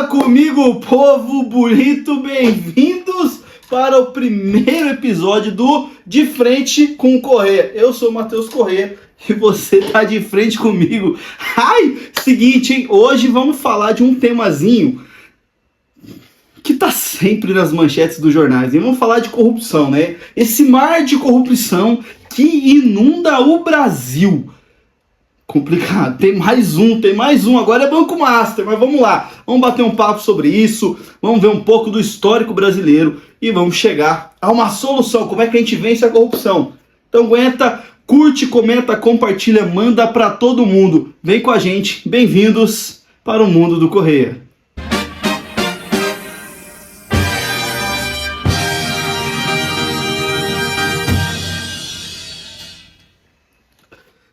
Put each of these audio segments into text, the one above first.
Fala comigo, povo bonito, bem-vindos para o primeiro episódio do De Frente com o Corrêa. Eu sou o Matheus Corrêa e você tá de frente comigo. Ai, seguinte, hein? Hoje vamos falar de um temazinho que tá sempre nas manchetes dos jornais. E vamos falar de corrupção, né? Esse mar de corrupção que inunda o Brasil. Complicado. Tem mais um. Agora é Banco Master, mas vamos lá. Vamos bater um papo sobre isso, vamos ver um pouco do histórico brasileiro e vamos chegar a uma solução. Como é que a gente vence a corrupção? Então aguenta, curte, comenta, compartilha, manda pra todo mundo. Vem com a gente. Bem-vindos para o mundo do Corrêa.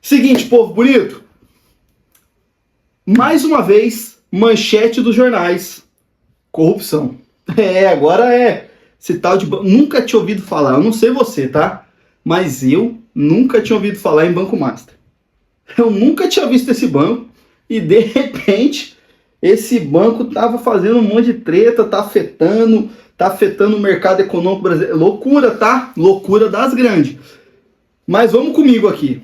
Seguinte, povo bonito, mais uma vez, manchete dos jornais, corrupção. Agora é esse tal de... Nunca tinha ouvido falar, eu não sei você, tá? Mas eu nunca tinha ouvido falar em Banco Master. Eu nunca tinha visto esse banco e, de repente, esse banco tava fazendo um monte de treta, tá afetando o mercado econômico brasileiro. Loucura, tá? Loucura das grandes. Mas vamos comigo aqui.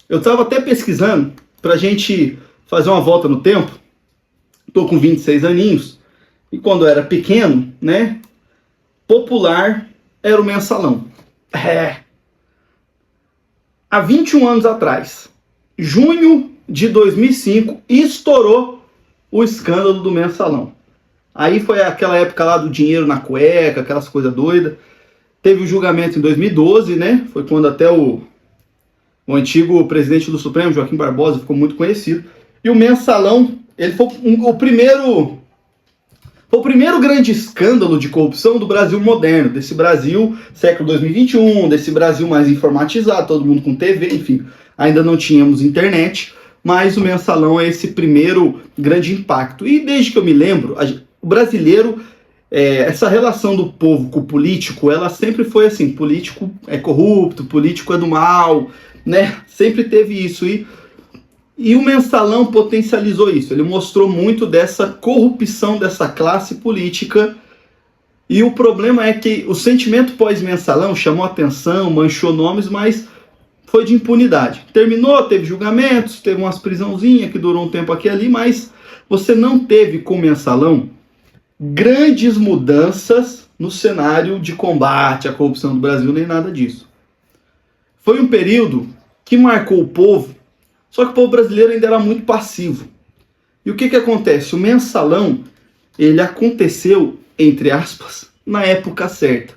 Eu estava até pesquisando para a gente fazer uma volta no tempo. Estou com 26 aninhos. E quando eu era pequeno, né? Popular era o mensalão. Há 21 anos atrás, junho de 2005, estourou o escândalo do mensalão. Aí foi aquela época lá do dinheiro na cueca, aquelas coisas doidas. Teve o julgamento em 2012, né? Foi quando até o antigo presidente do Supremo, Joaquim Barbosa, ficou muito conhecido. E o mensalão, ele foi o primeiro grande escândalo de corrupção do Brasil moderno, desse Brasil século 2021, desse Brasil mais informatizado, todo mundo com TV, enfim. Ainda não tínhamos internet, mas o mensalão é esse primeiro grande impacto. E desde que eu me lembro, o brasileiro, essa relação do povo com o político, ela sempre foi assim, político é corrupto, político é do mal, né? Sempre teve isso e o mensalão potencializou isso. Ele mostrou muito dessa corrupção dessa classe política e o problema é que o sentimento pós-mensalão chamou atenção, manchou nomes, mas foi de impunidade. Terminou, teve julgamentos, teve umas prisãozinhas que durou um tempo aqui e ali, mas você não teve com o mensalão grandes mudanças no cenário de combate à corrupção do Brasil, nem nada disso. Foi um período que marcou o povo, só que o povo brasileiro ainda era muito passivo. E o que acontece? O mensalão, ele aconteceu, entre aspas, na época certa.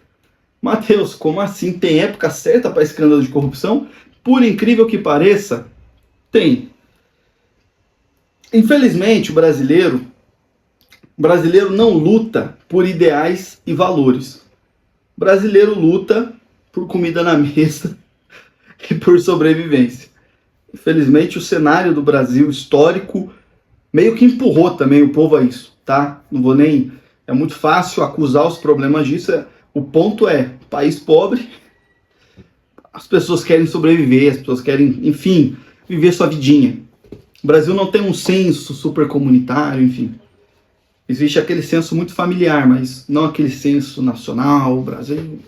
Matheus, como assim? Tem época certa para escândalo de corrupção? Por incrível que pareça, tem. Infelizmente, o brasileiro não luta por ideais e valores. O brasileiro luta por comida na mesa e por sobrevivência. Infelizmente, o cenário do Brasil histórico meio que empurrou também o povo a isso, tá? Não vou nem... É muito fácil acusar os problemas disso. O ponto é, país pobre, as pessoas querem sobreviver, as pessoas querem, enfim, viver sua vidinha. O Brasil não tem um senso super comunitário, enfim. Existe aquele senso muito familiar, mas não aquele senso nacional, o Brasil...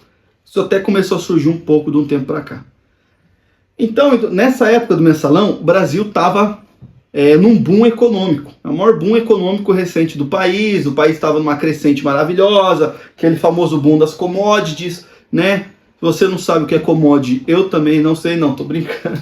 Isso até começou a surgir um pouco de um tempo para cá. Então, nessa época do mensalão, o Brasil estava num boom econômico. O maior boom econômico recente do país. O país estava numa crescente maravilhosa, aquele famoso boom das commodities, né? Se você não sabe o que é commodity, eu também não sei, não, tô brincando.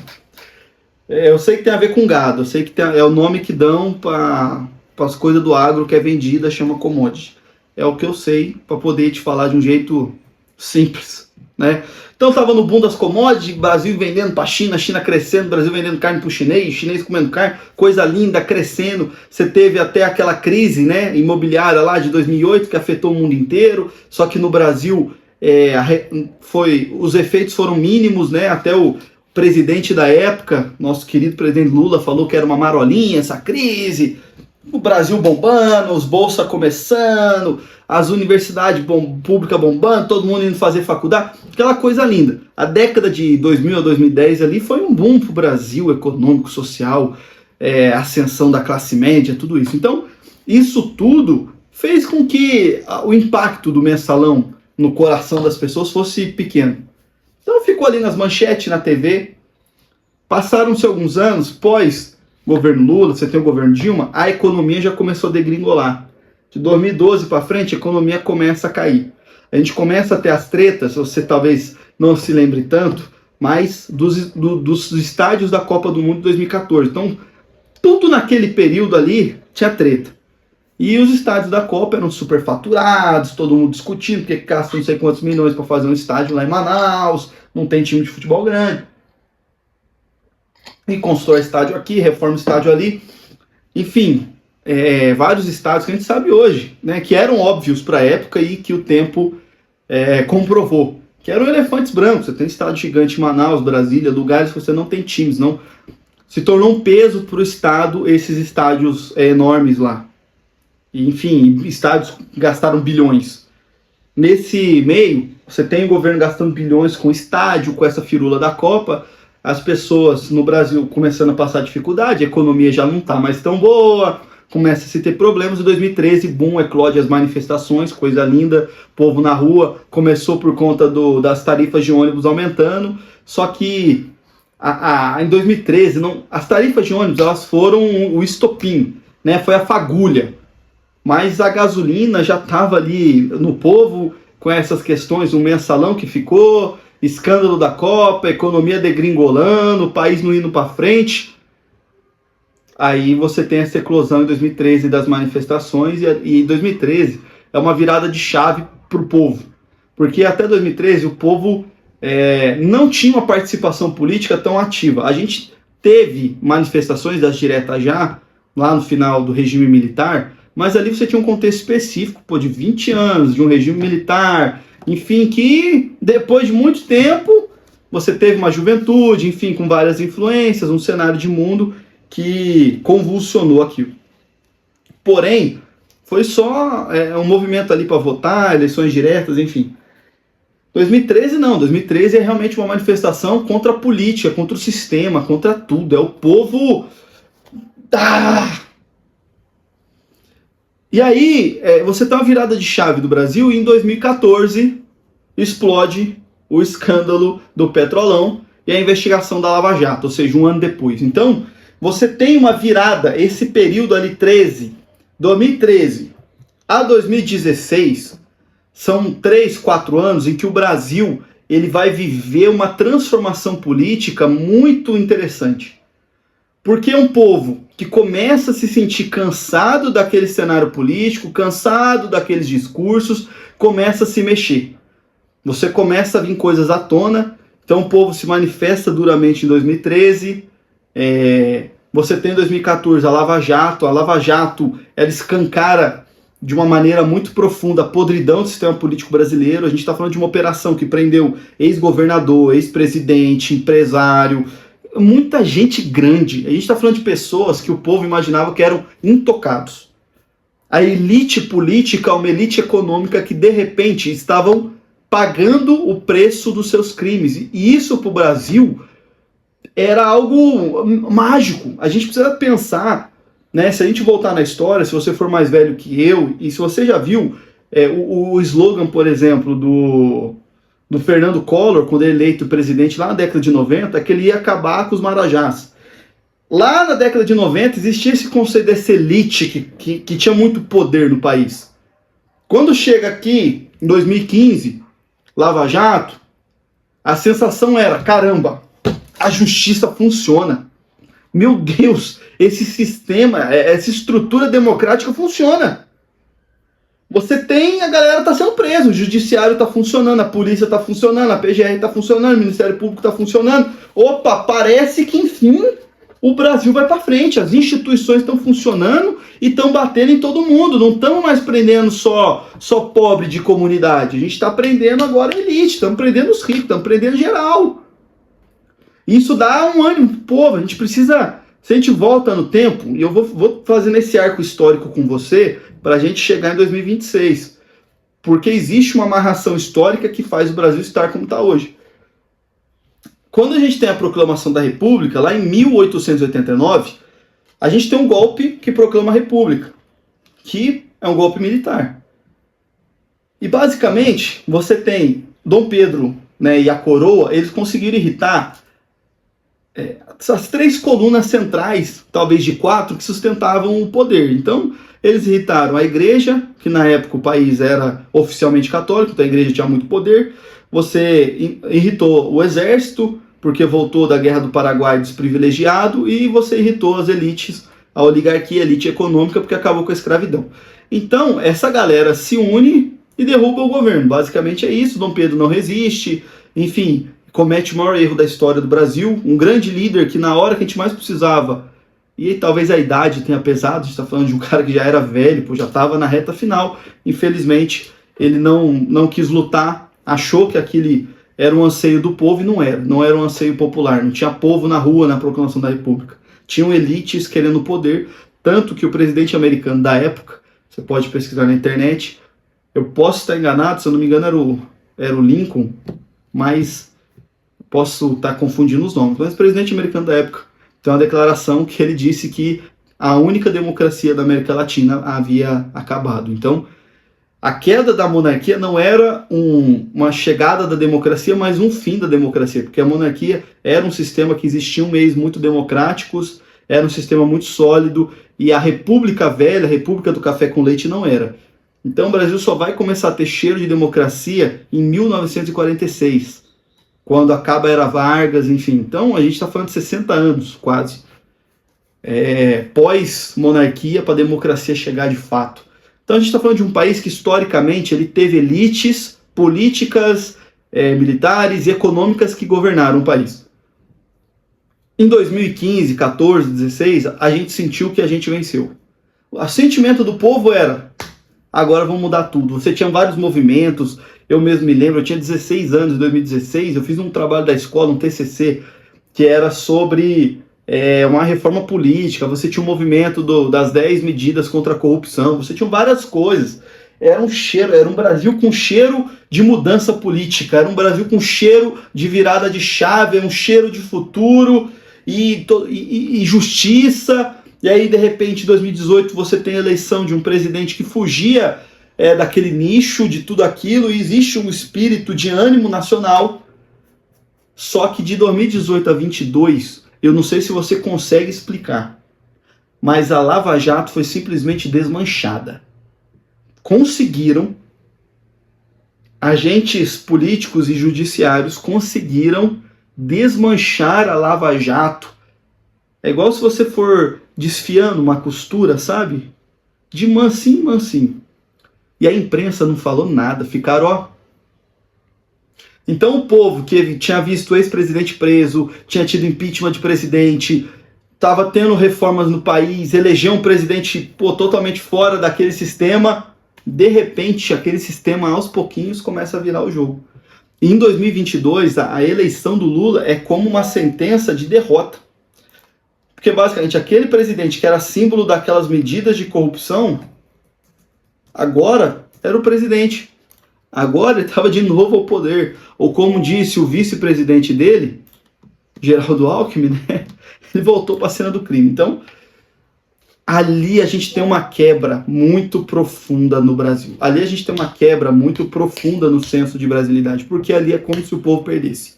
Eu sei que tem a ver com gado, eu sei que é o nome que dão para as coisas do agro que é vendida, chama commodity. É o que eu sei para poder te falar de um jeito simples, né? Então estava no boom das commodities, Brasil vendendo para a China, China crescendo, Brasil vendendo carne para o chinês comendo carne, coisa linda, crescendo. Você teve até aquela crise, né, imobiliária lá de 2008 que afetou o mundo inteiro, só que no Brasil os efeitos foram mínimos, né? Até o presidente da época, nosso querido presidente Lula, falou que era uma marolinha essa crise. O Brasil bombando, os bolsas começando, as universidades públicas bombando, todo mundo indo fazer faculdade, aquela coisa linda. A década de 2000 a 2010 ali foi um boom para o Brasil, econômico, social, ascensão da classe média, tudo isso. Então, isso tudo fez com que o impacto do mensalão no coração das pessoas fosse pequeno. Então ficou ali nas manchetes, na TV. Passaram-se alguns anos, pós governo Lula, você tem o governo Dilma, a economia já começou a degringolar. De 2012 para frente, a economia começa a cair. A gente começa a ter as tretas, você talvez não se lembre tanto, mas dos estádios da Copa do Mundo de 2014. Então, tudo naquele período ali tinha treta. E os estádios da Copa eram superfaturados, todo mundo discutindo, porque gasta não sei quantos milhões para fazer um estádio lá em Manaus, não tem time de futebol grande. E constrói estádio aqui, reforma estádio ali. Enfim, vários estádios que a gente sabe hoje, né, que eram óbvios para a época e que o tempo comprovou. Que eram elefantes brancos. Você tem estádio gigante em Manaus, Brasília, lugares que você não tem times. Não. Se tornou um peso para o estado esses estádios enormes lá. Enfim, estádios gastaram bilhões. Nesse meio, você tem o governo gastando bilhões com estádio, com essa firula da Copa, as pessoas no Brasil começando a passar dificuldade, a economia já não está mais tão boa, começa a se ter problemas. Em 2013, boom, eclode as manifestações, coisa linda, povo na rua, começou por conta das tarifas de ônibus aumentando, só que em 2013, as tarifas de ônibus elas foram o estopim, né, foi a fagulha. Mas a gasolina já estava ali no povo, com essas questões, o mensalão que ficou, escândalo da Copa, economia degringolando, o país não indo para frente. Aí você tem essa eclosão em 2013 das manifestações, e 2013 é uma virada de chave para o povo. Porque até 2013 o povo não tinha uma participação política tão ativa. A gente teve manifestações das diretas já, lá no final do regime militar, mas ali você tinha um contexto específico, de 20 anos, de um regime militar, enfim, que depois de muito tempo você teve uma juventude, enfim, com várias influências, um cenário de mundo que convulsionou aquilo. Porém, foi só um movimento ali para votar, eleições diretas, enfim. 2013 não, 2013 é realmente uma manifestação contra a política, contra o sistema, contra tudo, é o povo... E aí, você tem uma virada de chave do Brasil e em 2014 explode o escândalo do Petrolão e a investigação da Lava Jato, ou seja, um ano depois. Então, você tem uma virada, esse período ali 2013 a 2016, são 3, 4 anos em que o Brasil ele vai viver uma transformação política muito interessante. Porque é um povo que começa a se sentir cansado daquele cenário político, cansado daqueles discursos, começa a se mexer. Você começa a vir coisas à tona, então o povo se manifesta duramente em 2013, você tem em 2014 a Lava Jato, ela escancara de uma maneira muito profunda a podridão do sistema político brasileiro. A gente está falando de uma operação que prendeu ex-governador, ex-presidente, empresário, muita gente grande. A gente está falando de pessoas que o povo imaginava que eram intocados. A elite política, uma elite econômica que de repente estavam pagando o preço dos seus crimes. E isso para o Brasil era algo mágico. A gente precisa pensar, né? Se a gente voltar na história, se você for mais velho que eu, e se você já viu o slogan, por exemplo, do Fernando Collor, quando ele eleito presidente lá na década de 90, que ele ia acabar com os marajás. Lá na década de 90 existia esse conceito dessa elite que tinha muito poder no país. Quando chega aqui, em 2015, Lava Jato, a sensação era, caramba, a justiça funciona. Meu Deus, esse sistema, essa estrutura democrática funciona. Você tem, a galera tá sendo presa, o judiciário tá funcionando, a polícia tá funcionando, a PGR tá funcionando, o Ministério Público tá funcionando. Opa, parece que enfim o Brasil vai para frente, as instituições estão funcionando e estão batendo em todo mundo. Não estamos mais prendendo só pobre de comunidade, a gente está prendendo agora a elite, estamos prendendo os ricos, estamos prendendo geral. Isso dá um ânimo pro povo. A gente precisa, se a gente volta no tempo, e eu vou fazendo esse arco histórico com você, para a gente chegar em 2026. Porque existe uma amarração histórica que faz o Brasil estar como está hoje. Quando a gente tem a proclamação da República, lá em 1889, a gente tem um golpe que proclama a República. que é um golpe militar. E basicamente, você tem Dom Pedro, né, e a coroa, eles conseguiram irritar essas 3 colunas centrais, talvez de 4, que sustentavam o poder. Então, eles irritaram a igreja, que na época o país era oficialmente católico, então a igreja tinha muito poder. Você irritou o exército, porque voltou da Guerra do Paraguai desprivilegiado, e você irritou as elites, a oligarquia, a elite econômica, porque acabou com a escravidão. Então, essa galera se une e derruba o governo. Basicamente é isso. Dom Pedro não resiste, enfim, comete o maior erro da história do Brasil, um grande líder que na hora que a gente mais precisava, e talvez a idade tenha pesado, a gente está falando de um cara que já era velho, já estava na reta final, infelizmente ele não quis lutar, achou que aquele era um anseio do povo e não era um anseio popular, não tinha povo na rua na proclamação da República, tinham elites querendo poder, tanto que o presidente americano da época, você pode pesquisar na internet, eu posso estar enganado, se eu não me engano era o Lincoln, mas posso estar confundindo os nomes, mas o presidente americano da época tem uma declaração que ele disse que a única democracia da América Latina havia acabado. Então, a queda da monarquia não era uma chegada da democracia, mas um fim da democracia, porque a monarquia era um sistema que existia meios muito democráticos, era um sistema muito sólido, e a República Velha, a República do Café com Leite, não era. Então, o Brasil só vai começar a ter cheiro de democracia em 1946. Quando acaba a Era Vargas, enfim. Então, a gente está falando de 60 anos, quase. Pós-monarquia para a democracia chegar de fato. Então, a gente está falando de um país que, historicamente, ele teve elites políticas, militares e econômicas que governaram o país. Em 2015, 14, 16, a gente sentiu que a gente venceu. O sentimento do povo era: agora vamos mudar tudo. Você tinha vários movimentos. Eu mesmo me lembro, eu tinha 16 anos em 2016, eu fiz um trabalho da escola, um TCC, que era sobre uma reforma política. Você tinha um movimento das 10 medidas contra a corrupção, você tinha várias coisas. Era um Brasil com cheiro de mudança política, era um Brasil com cheiro de virada de chave, um cheiro de futuro e justiça. E aí, de repente, em 2018, você tem a eleição de um presidente que fugia daquele nicho, de tudo aquilo, e existe um espírito de ânimo nacional. Só que de 2018 a 2022, eu não sei se você consegue explicar, mas a Lava Jato foi simplesmente desmanchada. Conseguiram, agentes políticos e judiciários conseguiram desmanchar a Lava Jato. É igual se você for desfiando uma costura, sabe? De mansinho, mansinho. E a imprensa não falou nada, ficaram, ó. Então o povo que tinha visto o ex-presidente preso, tinha tido impeachment de presidente, estava tendo reformas no país, elegeu um presidente totalmente fora daquele sistema, de repente aquele sistema aos pouquinhos começa a virar o jogo. E em 2022, a eleição do Lula é como uma sentença de derrota. Porque basicamente aquele presidente que era símbolo daquelas medidas de corrupção, agora era o presidente. Agora ele estava de novo ao poder. Ou como disse o vice-presidente dele, Geraldo Alckmin, né? Ele voltou para a cena do crime. Então, ali a gente tem uma quebra muito profunda no Brasil. Ali a gente tem uma quebra muito profunda no senso de brasilidade, porque ali é como se o povo perdesse.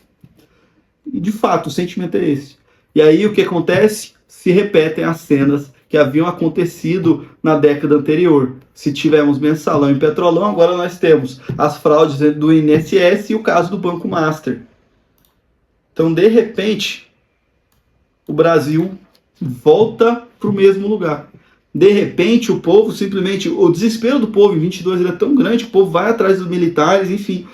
E de fato, o sentimento é esse. E aí o que acontece? Se repetem as cenas que haviam acontecido na década anterior. Se tivemos mensalão e petrolão, agora nós temos as fraudes do INSS e o caso do Banco Master. Então, de repente, o Brasil volta para o mesmo lugar. De repente, o povo simplesmente... O desespero do povo em 22 ele é tão grande, o povo vai atrás dos militares, enfim,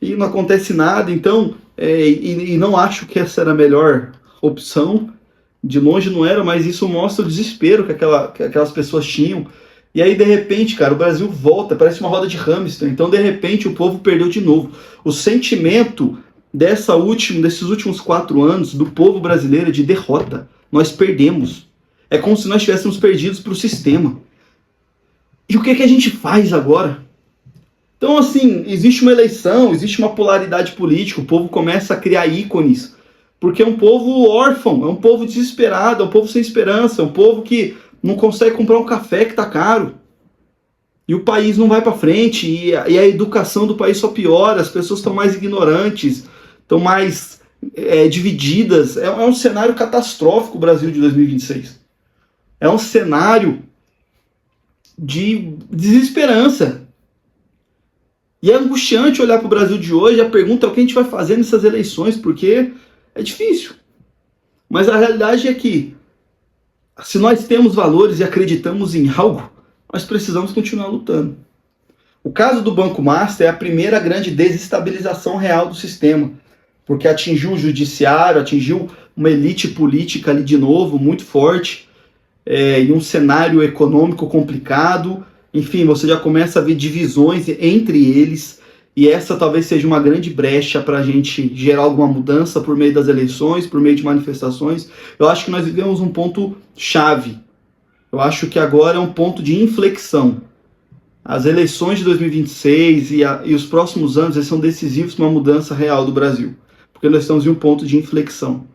e não acontece nada. Então, e não acho que essa era a melhor opção. De longe não era, mas isso mostra o desespero que aquelas pessoas tinham. E aí, de repente, cara, o Brasil volta, parece uma roda de hamster. Então, de repente, o povo perdeu de novo. O sentimento desses últimos 4 anos do povo brasileiro é de derrota. Nós perdemos. É como se nós tivéssemos perdidos para o sistema. E o que a gente faz agora? Então, assim, existe uma eleição, existe uma polaridade política, o povo começa a criar ícones. Porque é um povo órfão, é um povo desesperado, é um povo sem esperança, é um povo que não consegue comprar um café que está caro. E o país não vai para frente, e a educação do país só piora, as pessoas estão mais ignorantes, estão mais divididas. É um cenário catastrófico o Brasil de 2026. É um cenário de desesperança. E é angustiante olhar para o Brasil de hoje. A pergunta é o que a gente vai fazer nessas eleições, porque é difícil. Mas a realidade é que, se nós temos valores e acreditamos em algo, nós precisamos continuar lutando. O caso do Banco Master é a primeira grande desestabilização real do sistema, porque atingiu o judiciário, atingiu uma elite política ali de novo, muito forte, em um cenário econômico complicado. Enfim, você já começa a ver divisões entre eles, e essa talvez seja uma grande brecha para a gente gerar alguma mudança por meio das eleições, por meio de manifestações. Eu acho que nós vivemos um ponto chave. Eu acho que agora é um ponto de inflexão. As eleições de 2026 e os próximos anos eles são decisivos para uma mudança real do Brasil, porque nós estamos em um ponto de inflexão.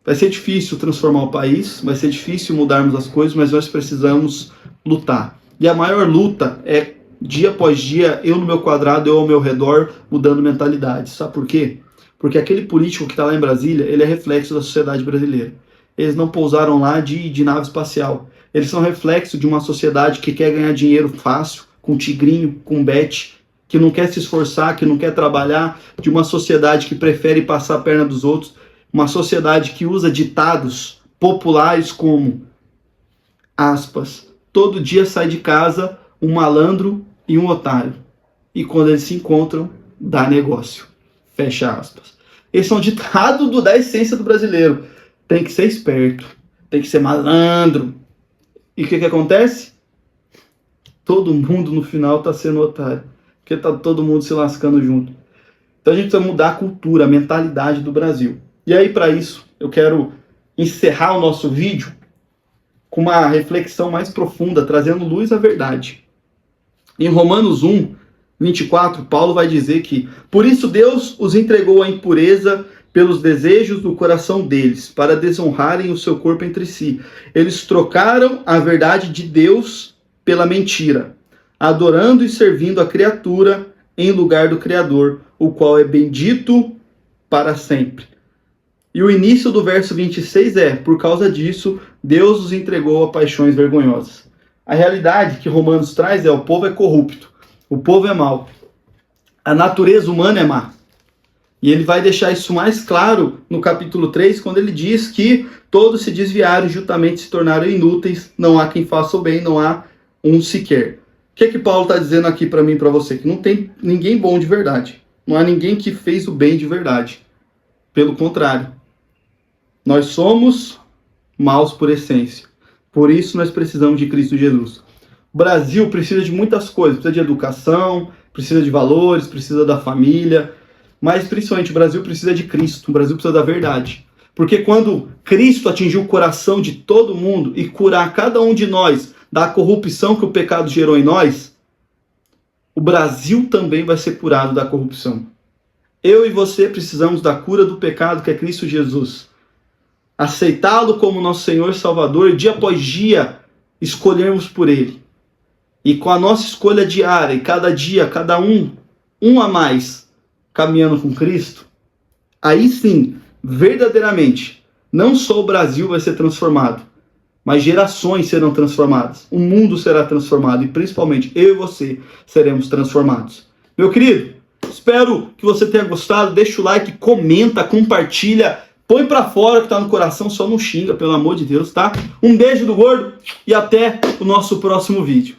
Vai ser difícil transformar o país, vai ser difícil mudarmos as coisas, mas nós precisamos lutar. E a maior luta é, dia após dia, eu no meu quadrado, eu ao meu redor, mudando mentalidade. Sabe por quê? Porque aquele político que está lá em Brasília, ele é reflexo da sociedade brasileira. Eles não pousaram lá de nave espacial. Eles são reflexo de uma sociedade que quer ganhar dinheiro fácil, com tigrinho, com bet, que não quer se esforçar, que não quer trabalhar, de uma sociedade que prefere passar a perna dos outros, uma sociedade que usa ditados populares como, aspas, todo dia sai de casa um malandro e um otário. E quando eles se encontram, dá negócio. Fecha aspas. Esse é um ditado da essência do brasileiro. Tem que ser esperto, tem que ser malandro. E o que acontece? Todo mundo no final está sendo otário, porque está todo mundo se lascando junto. Então a gente precisa mudar a cultura, a mentalidade do Brasil. E aí, para isso, eu quero encerrar o nosso vídeo com uma reflexão mais profunda, trazendo luz à verdade. Em Romanos 1, 24, Paulo vai dizer que, por isso Deus os entregou à impureza pelos desejos do coração deles, para desonrarem o seu corpo entre si. Eles trocaram a verdade de Deus pela mentira, adorando e servindo a criatura em lugar do Criador, o qual é bendito para sempre. E o início do verso 26 por causa disso, Deus os entregou a paixões vergonhosas. A realidade que Romanos traz o povo é corrupto, o povo é mau, a natureza humana é má. E ele vai deixar isso mais claro no capítulo 3, quando ele diz que todos se desviaram e juntamente se tornaram inúteis, não há quem faça o bem, não há um sequer. O que Paulo está dizendo aqui para mim e para você? Que não tem ninguém bom de verdade, não há ninguém que fez o bem de verdade. Pelo contrário, nós somos maus por essência. Por isso nós precisamos de Cristo Jesus. O Brasil precisa de muitas coisas, precisa de educação, precisa de valores, precisa da família, mas principalmente o Brasil precisa de Cristo, o Brasil precisa da verdade. Porque quando Cristo atingiu o coração de todo mundo e curar cada um de nós da corrupção que o pecado gerou em nós, o Brasil também vai ser curado da corrupção. Eu e você precisamos da cura do pecado, que é Cristo Jesus. Aceitá-lo como nosso Senhor e Salvador, e dia após dia escolhermos por Ele. E com a nossa escolha diária, e cada dia, cada um a mais, caminhando com Cristo, aí sim, verdadeiramente, não só o Brasil vai ser transformado, mas gerações serão transformadas, o mundo será transformado, e principalmente eu e você seremos transformados. Meu querido, espero que você tenha gostado, deixa o like, comenta, compartilha, põe pra fora o que tá no coração, só não xinga, pelo amor de Deus, tá? Um beijo do gordo e até o nosso próximo vídeo.